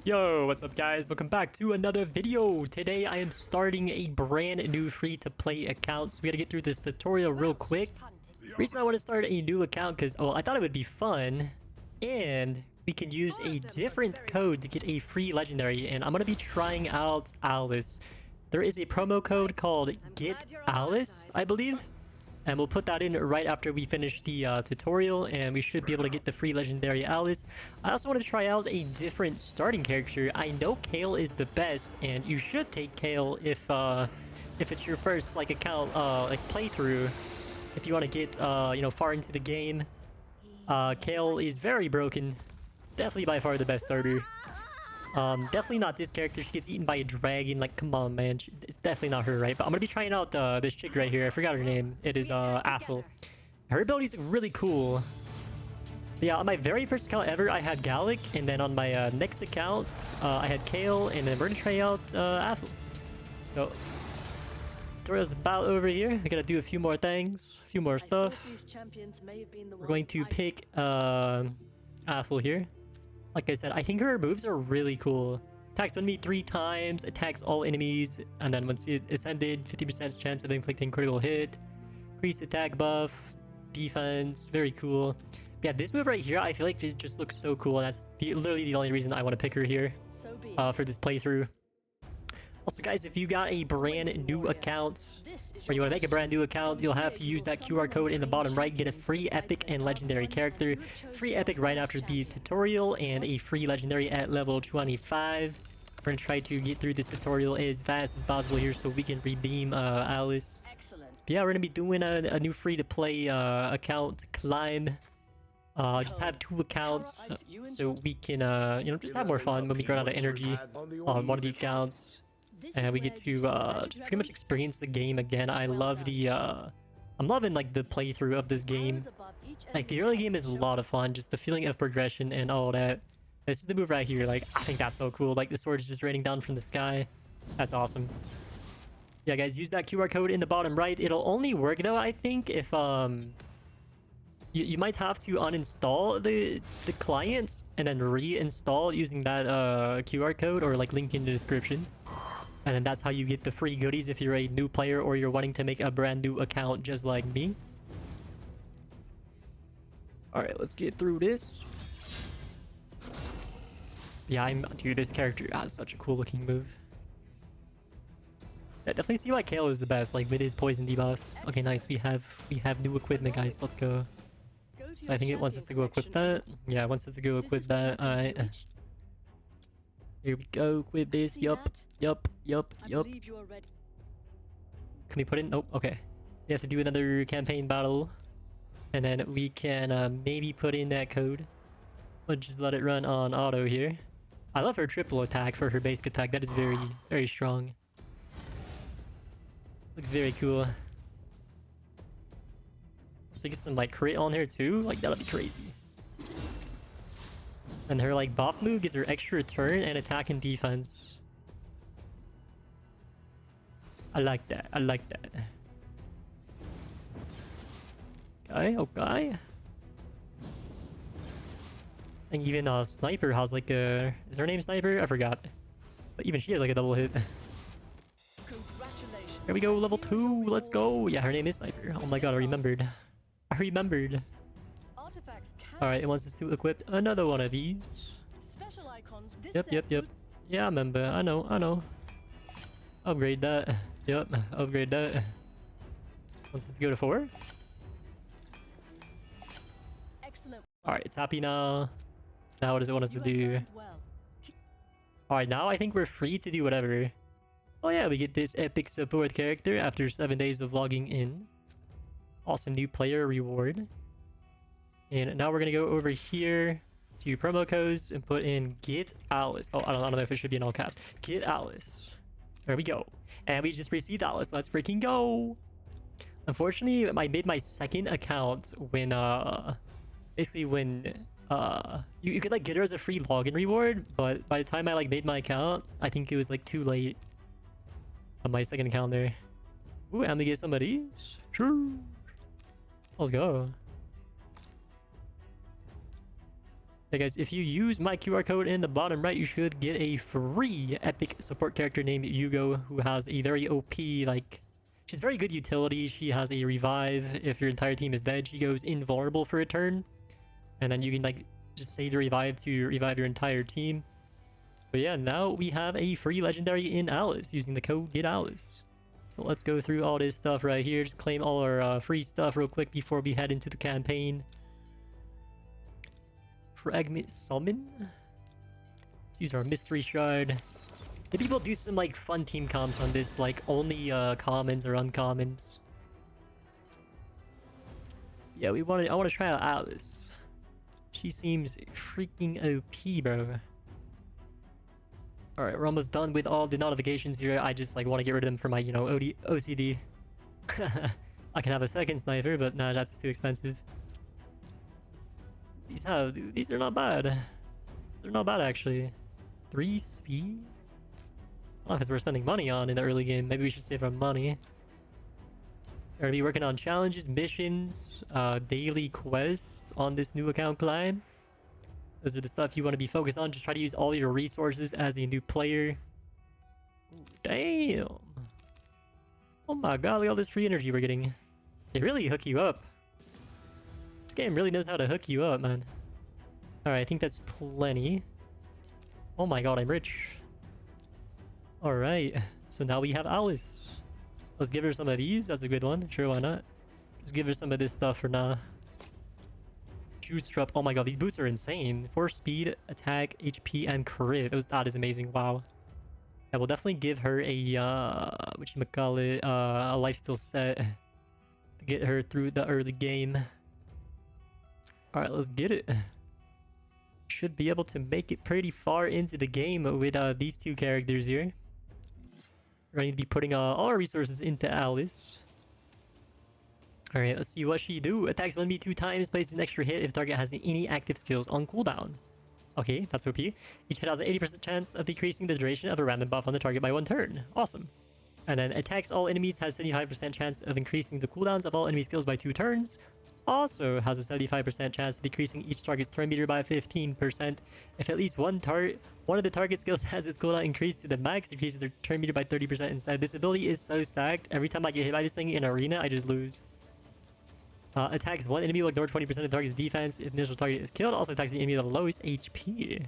Yo, what's up guys? Welcome back to another video. Today I am starting a brand new free-to-play account. So we gotta get through this tutorial real quick. Reason I want to start a new account because, well, I thought it would be fun. And we can use a different code to get a free legendary. And I'm gonna be trying out Alice. There is a promo code called Get Alice, I believe. And we'll put that in right after we finish the tutorial, and we should be able to get the free legendary Alice. I also want to try out a different starting character. I know Kale is the best, and you should take Kale if it's your first account playthrough. If you want to get far into the game, Kale is very broken. Definitely by far the best starter. Definitely not this character. She gets eaten by a dragon. Like, come on, man. It's definitely not her, right? But I'm gonna be trying out this chick right here. I forgot her name. It is Athel. Her ability's really cool. But yeah, on my very first account ever, I had Gallic, and then on my next account, I had Kale, and then we're gonna try out Athel. So, tutorial's about over here. I gotta do a few more things, a few more stuff. We're going to pick Athel here. Like I said, I think her moves are really cool. Attacks enemy 3 times, attacks all enemies, and then once it's ended, 50% chance of inflicting critical hit. Increased attack buff, defense, very cool. Yeah, this move right here, I feel like it just looks so cool. That's literally the only reason I want to pick her here for this playthrough. Also, guys, if you got a brand new account, or you want to make a brand new account, you'll have to use that QR code in the bottom right. Get a free epic and legendary character. Free epic right after the tutorial, and a free legendary at level 25. We're going to try to get through this tutorial as fast as possible here so we can redeem Alice. But yeah, we're going to be doing a new free-to-play account, Climb. Just have 2 accounts so we can, just have more fun when we run out of energy on one of the accounts. And we get to just pretty much experience the game again. I love I'm loving the playthrough of this game. Like, the early game is a lot of fun, just the feeling of progression and all that. This is the move right here. Like, I think that's so cool. Like, the sword is just raining down from the sky. That's awesome. Yeah, guys, use that QR code in the bottom right. It'll only work though, I think, if you might have to uninstall the client and then reinstall using that QR code or link in the description. And then that's how you get the free goodies if you're a new player or you're wanting to make a brand new account just like me. Alright, let's get through this. Yeah, dude, this character has such a cool looking move. I definitely see why Kale is the best, with his poison debuffs. Okay, nice. We have new equipment, guys. Let's go. So I think it wants us to go equip that. Yeah, it wants us to go equip that. Alright. Here we go. Equip this. Yup. Yup. Can we put in? Nope. Okay. We have to do another campaign battle. And then we can maybe put in that code. Let's just let it run on auto here. I love her triple attack for her basic attack. That is very, very strong. Looks very cool. So we get some crit on her too. That'll be crazy. And her buff move gives her extra turn and attack and defense. I like that. I like that. Okay, okay. And even Sniper has a... Is her name Sniper? I forgot. But even she has a double hit. Here we go, level 2. Let's go. Yeah, her name is Sniper. Oh my god, I remembered. I remembered. Alright, it wants us to equip another one of these. Yep. Yeah, I remember. I know. Upgrade that. Yep, upgrade that. Wants us to go to 4? Alright, it's happy now. Now what does it want us to do? Alright, now I think we're free to do whatever. Oh yeah, we get this epic support character after 7 days of logging in. Awesome new player reward. And now we're gonna go over here to promo codes and put in Get Alice. Oh, I don't know if it should be in all caps. Get Alice. There we go. And we just received Alice. Let's freaking go. Unfortunately, I made my second account when basically when you could get her as a free login reward, but by the time I made my account, I think it was too late on my second account there. Ooh, and we get some of these. Sure. Let's go. Hey guys, if you use my QR code in the bottom right, you should get a free epic support character named Yugo, who has a very OP, like, she's very good utility. She has a revive. If your entire team is dead, she goes invulnerable for a turn. And then you can, like, just save the revive to revive your entire team. But yeah, now we have a free legendary in Alice using the code GetAlice. So let's go through all this stuff right here. Just claim all our free stuff real quick before we head into the campaign. Fragment Summon. Let's use our Mystery Shard. Maybe we'll do some like fun team comps on this, like only commons or uncommons. Yeah, I want to try out Alice. She seems freaking OP, bro. Alright, we're almost done with all the notifications here. I just like want to get rid of them for my, you know, OCD. I can have a second sniper, but nah, that's too expensive. These are not bad. They're not bad actually. 3 speed? Oh, because we're spending money on in the early game. Maybe we should save our money. We're gonna be working on challenges, missions, daily quests on this new account climb. Those are the stuff you want to be focused on. Just try to use all your resources as a new player. Ooh, damn. Oh my god, look at all this free energy we're getting. They really hook you up. This game really knows how to hook you up, man. Alright, I think that's plenty. Oh my god, I'm rich. Alright, so now we have Alice. Let's give her some of these. That's a good one. Sure, why not? Just give her some of this stuff for now. Juice drop. Oh my god, these boots are insane. 4 speed, attack, HP, and crit. That is amazing. Wow. Yeah, we'll definitely give her a whatchamacallit, a lifesteal set to get her through the early game. Alright, let's get it. Should be able to make it pretty far into the game with these two characters here. We're going to be putting all our resources into Alice. Alright, let's see what she do. Attacks 1v 2 times, places an extra hit if the target has any active skills on cooldown. Okay, that's OP. Each hit has an 80% chance of decreasing the duration of a random buff on the target by 1 turn. Awesome. And then attacks all enemies has 75% chance of increasing the cooldowns of all enemy skills by 2 turns. Also has a 75% chance of decreasing each target's turn meter by 15%. If at least one of the target skills has its cooldown increased to the max, decreases their turn meter by 30% instead. This ability is so stacked. Every time I get hit by this thing in arena, I just lose. Attacks one enemy will ignore 20% of the target's defense if the initial target is killed. Also attacks the enemy with the lowest HP.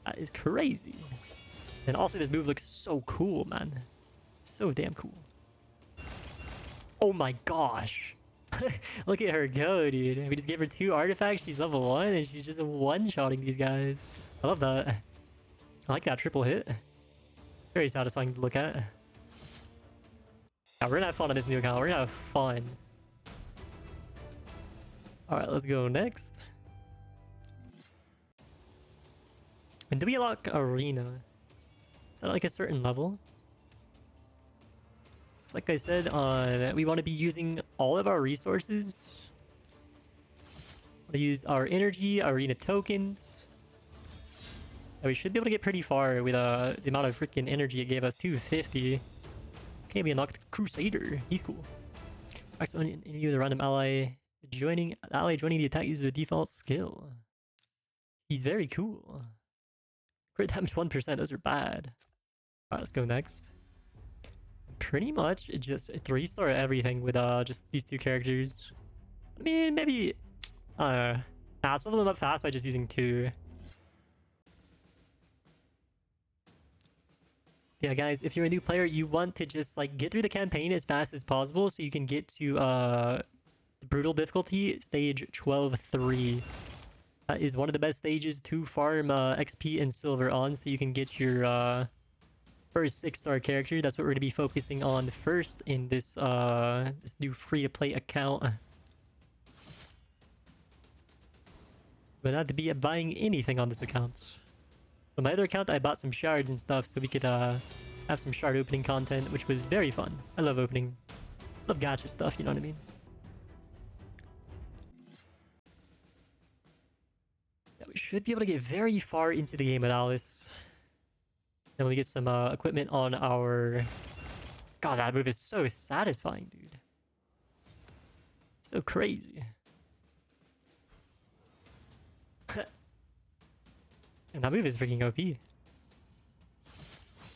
That is crazy. And also this move looks so cool, man. So damn cool. Oh my gosh. Look at her go, dude. We just gave her 2 artifacts. She's level 1 and she's just one-shotting these guys. I love that. I like that triple hit. Very satisfying to look at. Yeah, we're gonna have fun on this new account. We're gonna have fun. Alright, let's go next. When do we unlock Arena? Is that like a certain level? So like I said, we want to be using all of our resources. We use our energy, arena tokens. And we should be able to get pretty far with the amount of freaking energy it gave us, 250. Okay, we unlocked Crusader. He's cool. Next one, any of the random ally joining the attack uses a default skill. He's very cool. Crit damage 1%, those are bad. Alright, let's go next. Pretty much just 3-star everything with just these 2 characters. I mean, maybe I'll level them up fast by just using 2. Yeah, guys, if you're a new player, you want to just like get through the campaign as fast as possible so you can get to the brutal difficulty stage 12-3. That is one of the best stages to farm XP and silver on, so you can get your first 6-star character. That's what we're going to be focusing on first in this this new free-to-play account. But not to be buying anything on this account. On my other account, I bought some shards and stuff so we could have some shard opening content, which was very fun. I love opening. Love gacha stuff, you know what I mean? Yeah, we should be able to get very far into the game with Alice. Then we get some equipment on our... God, that move is so satisfying, dude. So crazy. And that move is freaking OP.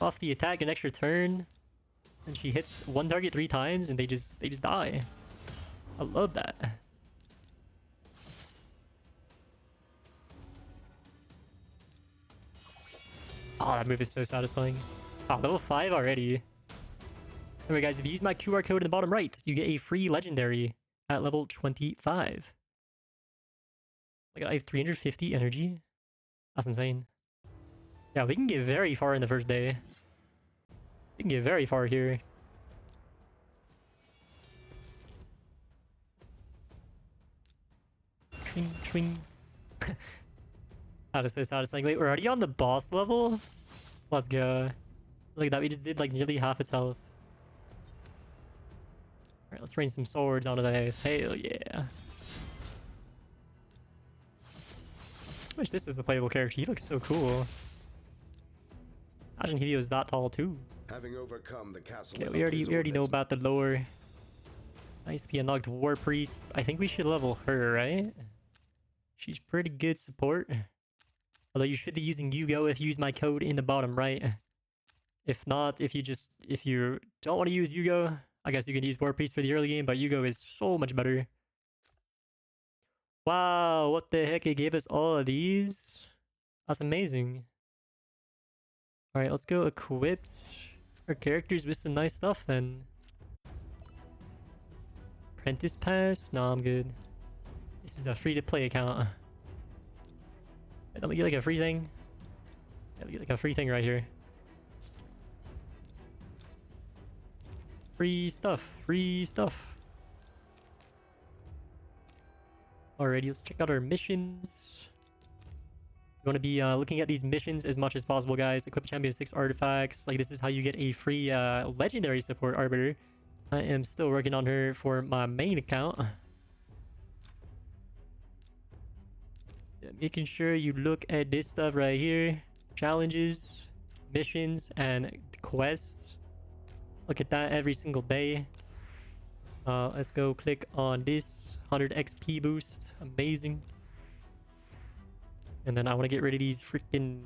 Off the attack an extra turn, and she hits one target 3 times, and they just die. I love that. Oh, that move is so satisfying. Oh, level 5 already. Anyway, guys, if you use my QR code in the bottom right, you get a free legendary at level 25. Like, I have 350 energy. That's insane. Yeah, we can get very far in the first day. We can get very far here. Tring, tring. That is so satisfying. Wait, we're already on the boss level? Let's go. Look at that, we just did like nearly half its health. Alright, let's rain some swords onto the head. Hell yeah. I wish this was a playable character. He looks so cool. Imagine he was that tall too. Having overcome the castle. Okay, we already know about the lore. Nice, be unlocked War Priest. I think we should level her, right? She's pretty good support. Although you should be using Yugo if you use my code in the bottom right. If not, if you don't want to use Yugo, I guess you can use War Priest for the early game, but Yugo is so much better. Wow, what the heck? It gave us all of these? That's amazing. Alright, let's go equip our characters with some nice stuff then. Apprentice Pass? No, I'm good. This is a free-to-play account. Let me get like a free thing. Yeah, we get like a free thing right here. Free stuff. Free stuff. Alrighty, let's check out our missions. You want to be looking at these missions as much as possible, guys. Equip champion 6 artifacts. Like, this is how you get a free legendary support arbiter. I am still working on her for my main account. Making sure you look at this stuff right here. Challenges, missions, and quests. Look at that every single day. Let's go click on this 100 XP boost. Amazing. And then I want to get rid of these freaking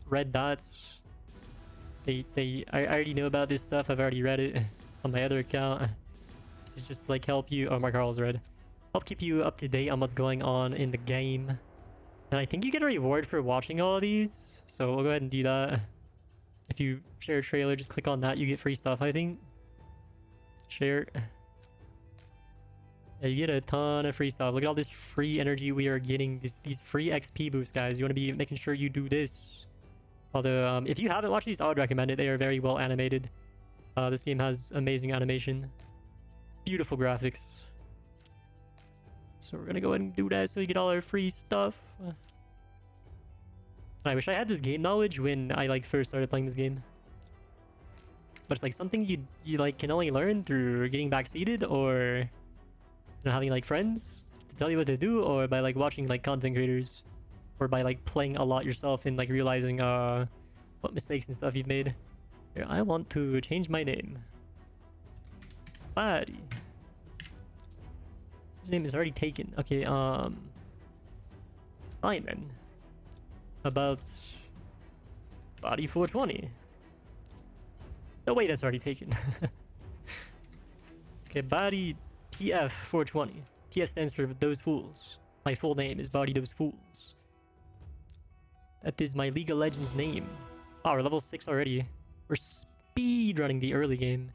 red dots. I already know about this stuff. I've already read it on my other account. This is just to like help you. Oh, my Carl's red. Help keep you up to date on what's going on in the game. And I think you get a reward for watching all of these. So we'll go ahead and do that. If you share a trailer, just click on that. You get free stuff, I think. Share. Yeah, you get a ton of free stuff. Look at all this free energy we are getting. These free XP boosts, guys. You want to be making sure you do this. Although, if you haven't watched these, I would recommend it. They are very well animated. This game has amazing animation. Beautiful graphics. So we're gonna go ahead and do that so we get all our free stuff. I wish I had this game knowledge when I like first started playing this game. But it's like something you like can only learn through getting backseated, or you know, having like friends to tell you what to do, or by like watching like content creators, or by like playing a lot yourself and like realizing what mistakes and stuff you've made. Here, I want to change my name. Buddy. His name is already taken. Okay, Simon. About Body 420. No way, that's already taken. Okay, Body TF 420. TF stands for Those Fools. My full name is Body Those Fools. That is my League of Legends name. Oh, we're level 6 already. We're speed running the early game.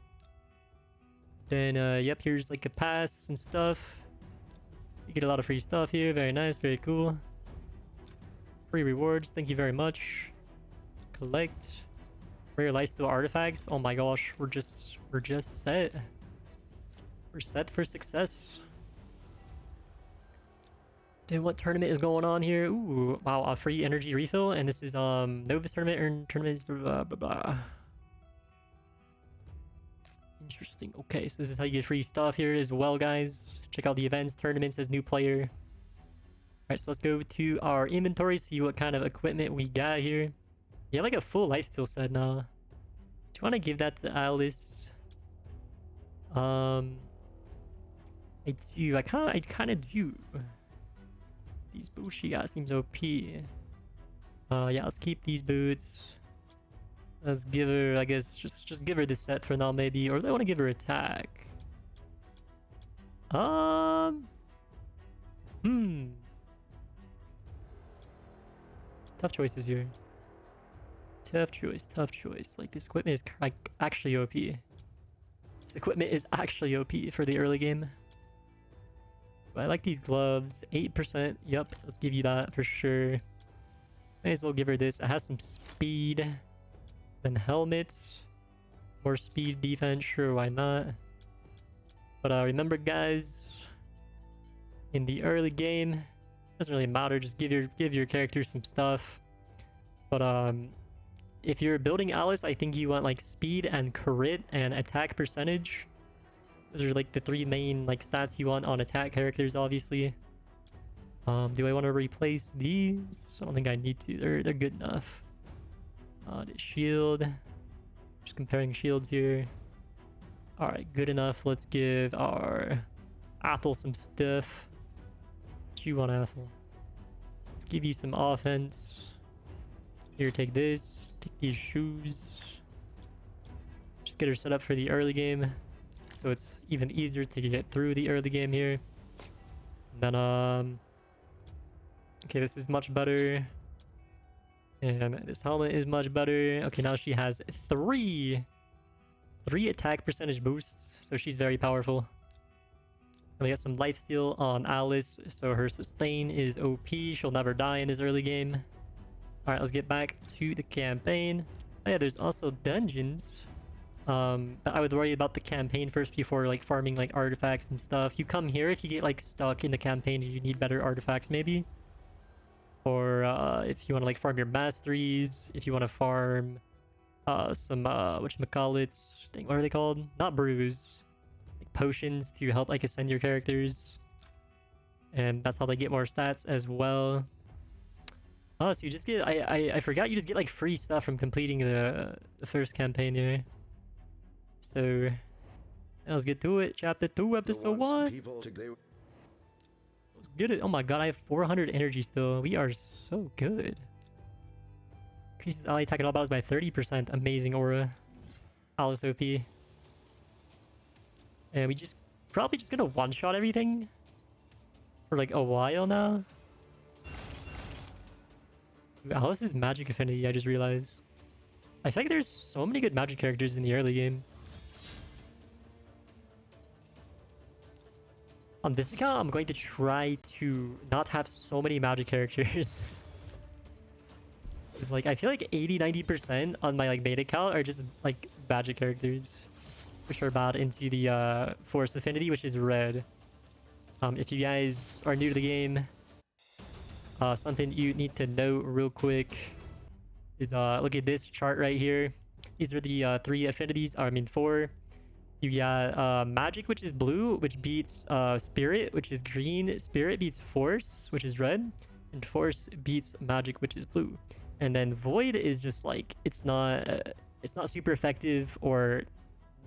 Then, yep, here's like a pass and stuff. You get a lot of free stuff here. Very nice, very cool. Free rewards, thank you very much. Collect. Rare lifesteal artifacts. Oh my gosh, we're just set. We're set for success. Then what tournament is going on here? Ooh, wow, a free energy refill, and this is Novus tournament, earn tournaments, blah blah blah. Interesting. Okay, so this is how you get free stuff here as well, guys. Check out the events, tournaments as new player. Alright, so let's go to our inventory, see what kind of equipment we got here. You have like a full lifesteal set now. Do you want to give that to Alice? I do. I kind of do. These bullshit guys seems OP. Yeah, let's keep these boots. Let's give her, I guess, just give her this set for now, maybe. Or do I want to give her attack? Hmm. Tough choices here. Tough choice, tough choice. Like, this equipment is like actually OP. This equipment is actually OP for the early game. But I like these gloves. 8%. Yep, let's give you that for sure. May as well give her this. It has some speed. Then helmets. More speed defense. Sure, why not? But remember, guys, in the early game, doesn't really matter. Just give your character some stuff. But if you're building Alice, I think you want like speed and crit and attack percentage. Those are like the three main like stats you want on attack characters, obviously. Do I want to replace these? I don't think I need to. They're good enough. The shield. Just comparing shields here. All right, good enough. Let's give our Athel some stuff. What you want, Athel? Let's give you some offense. Here, take this. Take these shoes. Just get her set up for the early game, so it's even easier to get through the early game here. And then okay, this is much better. And this helmet is much better. Okay, now she has three attack percentage boosts, so she's very powerful. And we got some lifesteal on Alice, so her sustain is OP. She'll never die in this early game. All right, let's get back to the campaign. Oh yeah, there's also dungeons. But I would worry about the campaign first before like farming like artifacts and stuff. You come here if you get like stuck in the campaign and you need better artifacts maybe. Or if you want to like farm your masteries, if you want to farm some whatchamacallits, what are they called? Not brews, like potions to help like ascend your characters, and that's how they get more stats as well. Oh, so you just get I forgot you just get like free stuff from completing the first campaign here. So let's get to it. Chapter 2, episode 1. Let's get it. Oh my god, I have 400 energy still. We are so good. Increases ally attack at all battles by 30%. Amazing aura. Alice OP. And we just probably just gonna one-shot everything for like a while now. Alice is magic affinity, I just realized. I feel like there's so many good magic characters in the early game. On this account, I'm going to try to not have so many magic characters. It's like, I feel like 80-90% on my like main account are just like magic characters, which are bad into the force affinity, which is red. If you guys are new to the game, something you need to know real quick is look at this chart right here. These are the 3 affinities, I mean 4. You got magic, which is blue, which beats spirit, which is green. Spirit beats force, which is red, and force beats magic, which is blue. And then void is just like it's not super effective or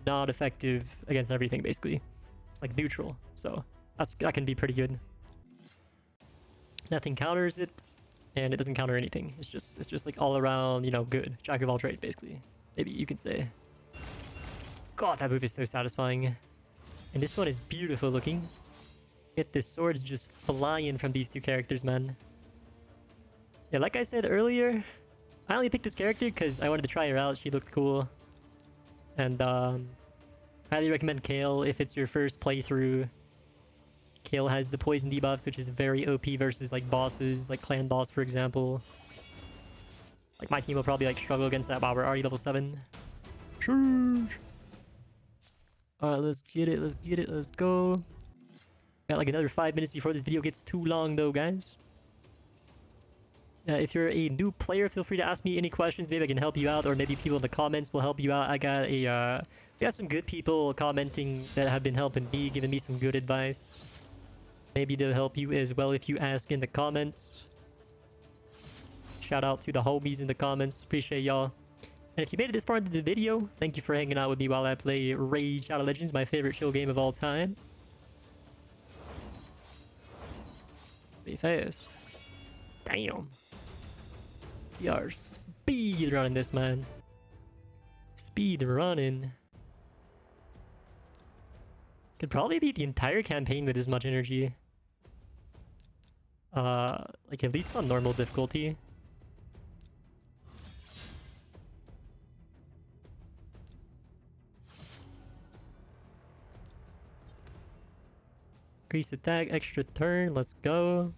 not effective against everything. Basically, it's like neutral. So that can be pretty good. Nothing counters it, and it doesn't counter anything. It's just like all around, you know, good. Jack of all trades, basically. Maybe you could say. God, that move is so satisfying. And this one is beautiful looking. Get the swords just flying from these 2 characters, man. Yeah, like I said earlier, I only picked this character because I wanted to try her out. She looked cool. And highly recommend Kale if it's your first playthrough. Kale has the poison debuffs, which is very OP versus like bosses, like clan boss, for example. Like my team will probably like struggle against that. Wow, we're already level 7. Sheesh. Alright, let's get it, let's go. Got like another 5 minutes before this video gets too long though, guys. If you're a new player, feel free to ask me any questions. Maybe I can help you out, or maybe people in the comments will help you out. I got a we got some good people commenting that have been helping me, giving me some good advice. Maybe they'll help you as well if you ask in the comments. Shout out to the homies in the comments. Appreciate y'all. And if you made it this far into the video, thank you for hanging out with me while I play Raid Shadow Legends, my favorite chill game of all time. Be fast. Damn. We are speed running this, man. Speed running. Could probably beat the entire campaign with as much energy. Like at least on normal difficulty. Increase attack, extra turn, let's go.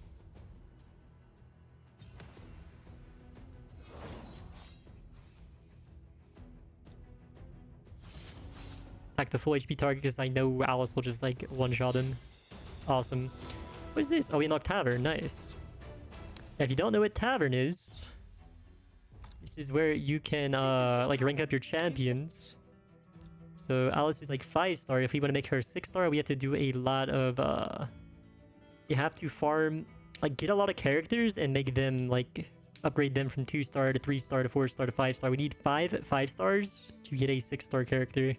Attack the full HP target because I know Alice will just like one-shot him. Awesome. What is this? Oh, we unlocked Tavern, nice. If you don't know what Tavern is, this is where you can like rank up your champions. So Alice is like 5-star. If we want to make her 6-star, we have to do a lot of you have to farm, like get a lot of characters and make them like upgrade them from 2-star to 3-star to 4-star to 5-star. We need 5 stars to get a 6-star character.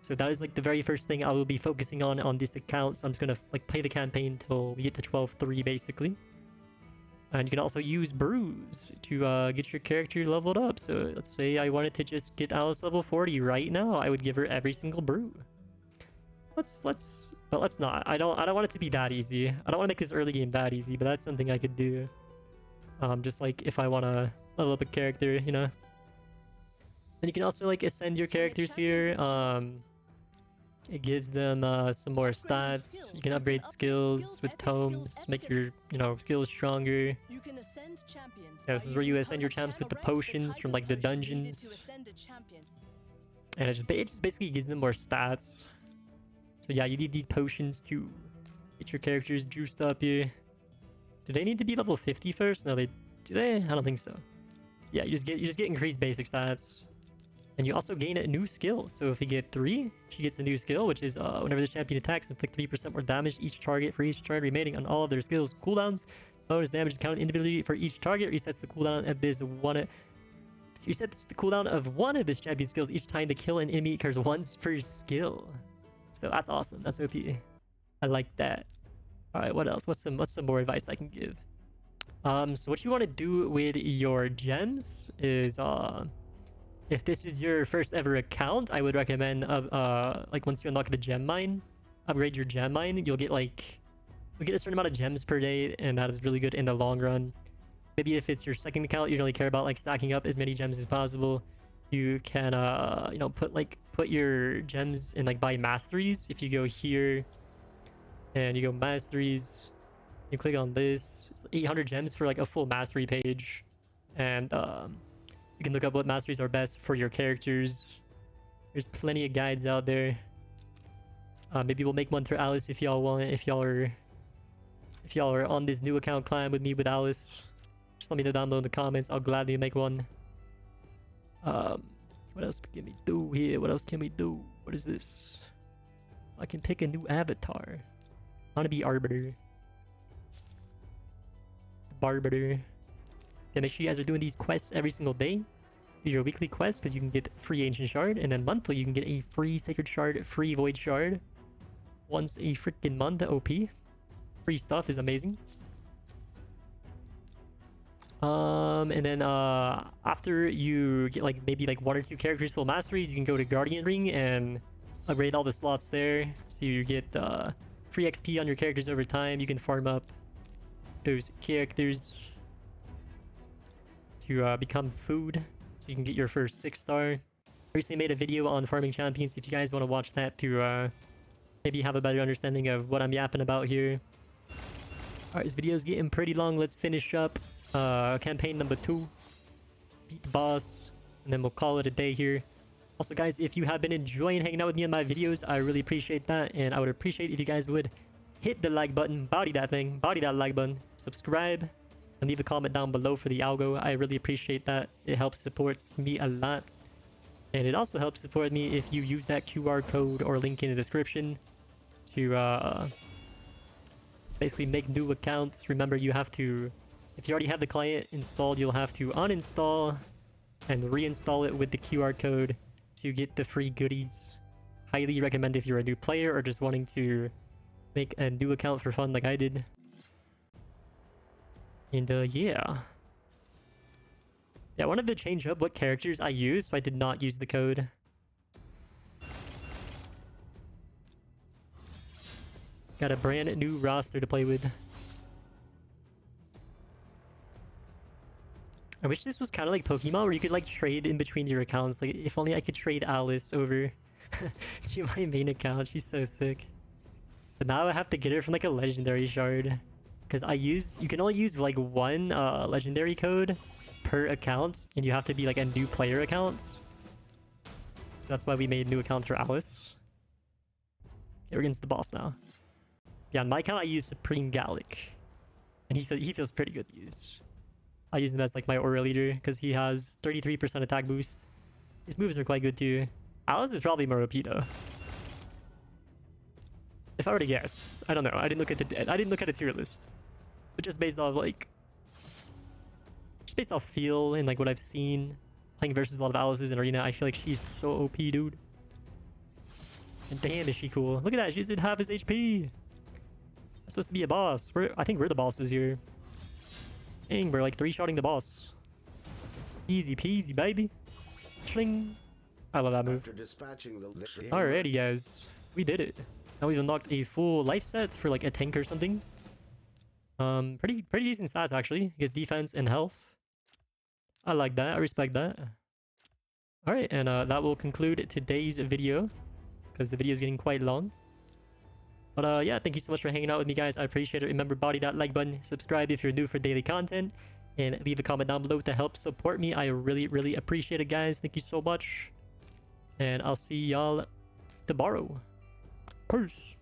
So that is like the very first thing I will be focusing on this account. So I'm just gonna like play the campaign until we get to 12-3 basically. And you can also use brews to get your character leveled up. So let's say I wanted to just get Alice level 40 right now. I would give her every single brew. But let's not. I don't want it to be that easy. I don't want to make this early game that easy, but that's something I could do. Just like if I want to level up a character, you know. And you can also like ascend your characters here. It gives them some more stats. You can upgrade skills with tomes, make your, you know, skills stronger. Yeah, this is where you ascend your champs with the potions from like the dungeons. And it just basically gives them more stats. So yeah, you need these potions to get your characters juiced up here. Do they need to be level 50 first? No, do they? I don't think so. Yeah, you just get increased basic stats. And you also gain a new skill. So if you get 3, she gets a new skill, which is whenever the champion attacks, inflict 3% more damage each target for each turn remaining on all of their skills cooldowns. Bonus damage is counted individually for each target. Resets the cooldown of this one. Resets the cooldown of one of this champion skills each time the kill an enemy occurs once per skill. So that's awesome. That's OP. I like that. All right, what else? What's some more advice I can give? So what you want to do with your gems is if this is your first ever account, I would recommend like once you unlock the gem mine, upgrade your gem mine. You'll get a certain amount of gems per day, and that is really good in the long run. Maybe if it's your second account, you don't really care about like stacking up as many gems as possible. You can you know, put your gems in like buy masteries. If you go here and you go masteries, you click on this. It's 800 gems for like a full mastery page, and you can look up what masteries are best for your characters. There's plenty of guides out there. Maybe we'll make one for Alice if y'all want. If y'all are on this new account climb with me with Alice, just let me know down below in the comments. I'll gladly make one. What else can we do here? What else can we do? What is this? I can pick a new avatar. I want to be Arbiter. Barbiter. Yeah, make sure you guys are doing these quests every single day. Do your weekly quests because you can get free Ancient Shard, and then monthly you can get a free Sacred Shard, free Void Shard. Once a freaking month, OP. Free stuff is amazing. And then after you get like maybe like 1 or 2 characters full masteries, you can go to Guardian Ring and upgrade all the slots there. So you get free XP on your characters over time. You can farm up those characters to become food, so you can get your first 6-star. I recently made a video on farming champions. If you guys want to watch that to maybe have a better understanding of what I'm yapping about here. All right, this video is getting pretty long. Let's finish up campaign number 2. Beat the boss, and then we'll call it a day here. Also, guys, if you have been enjoying hanging out with me in my videos, I really appreciate that, and I would appreciate if you guys would hit the like button, body that thing, body that like button, subscribe, and leave a comment down below for the algo. I really appreciate that. It helps supports me a lot, and it also helps support me if you use that QR code or link in the description to basically make new accounts. Remember, you have to, if you already have the client installed, you'll have to uninstall and reinstall it with the QR code to get the free goodies. Highly recommend if you're a new player or just wanting to make a new account for fun like I did. And yeah. Yeah, I wanted to change up what characters I use, so I did not use the code. Got a brand new roster to play with. I wish this was kind of like Pokemon, where you could like trade in between your accounts. Like, if only I could trade Alice over to my main account. She's so sick. But now I have to get her from like a legendary shard. Because you can only use like one legendary code per account, and you have to be like a new player account. So that's why we made a new account for Alice. Okay, we're against the boss now. Yeah, on my account I use Supreme Gallic. And he feels pretty good to use. I use him as like my aura leader because he has 33% attack boost. His moves are quite good too. Alice is probably more OP though. If I were to guess, I don't know. I didn't look at a tier list, but just based off feel and like what I've seen playing versus a lot of Alice's in Arena, I feel like she's so OP, dude. And damn, is she cool! Look at that. She didn't have his HP. That's supposed to be a boss. I think we're the bosses here. Dang, we're like 3-shotting the boss. Easy peasy, baby. Schling. I love that move. Alrighty, guys. We did it. Now we've unlocked a full life set for like a tank or something. Pretty decent stats actually. He gets defense and health. I like that. I respect that. Alright, and that will conclude today's video, because the video is getting quite long. But yeah, thank you so much for hanging out with me, guys. I appreciate it. Remember, body that like button, subscribe if you're new for daily content, and leave a comment down below to help support me. I really appreciate it, guys. Thank you so much. And I'll see y'all tomorrow. Peace.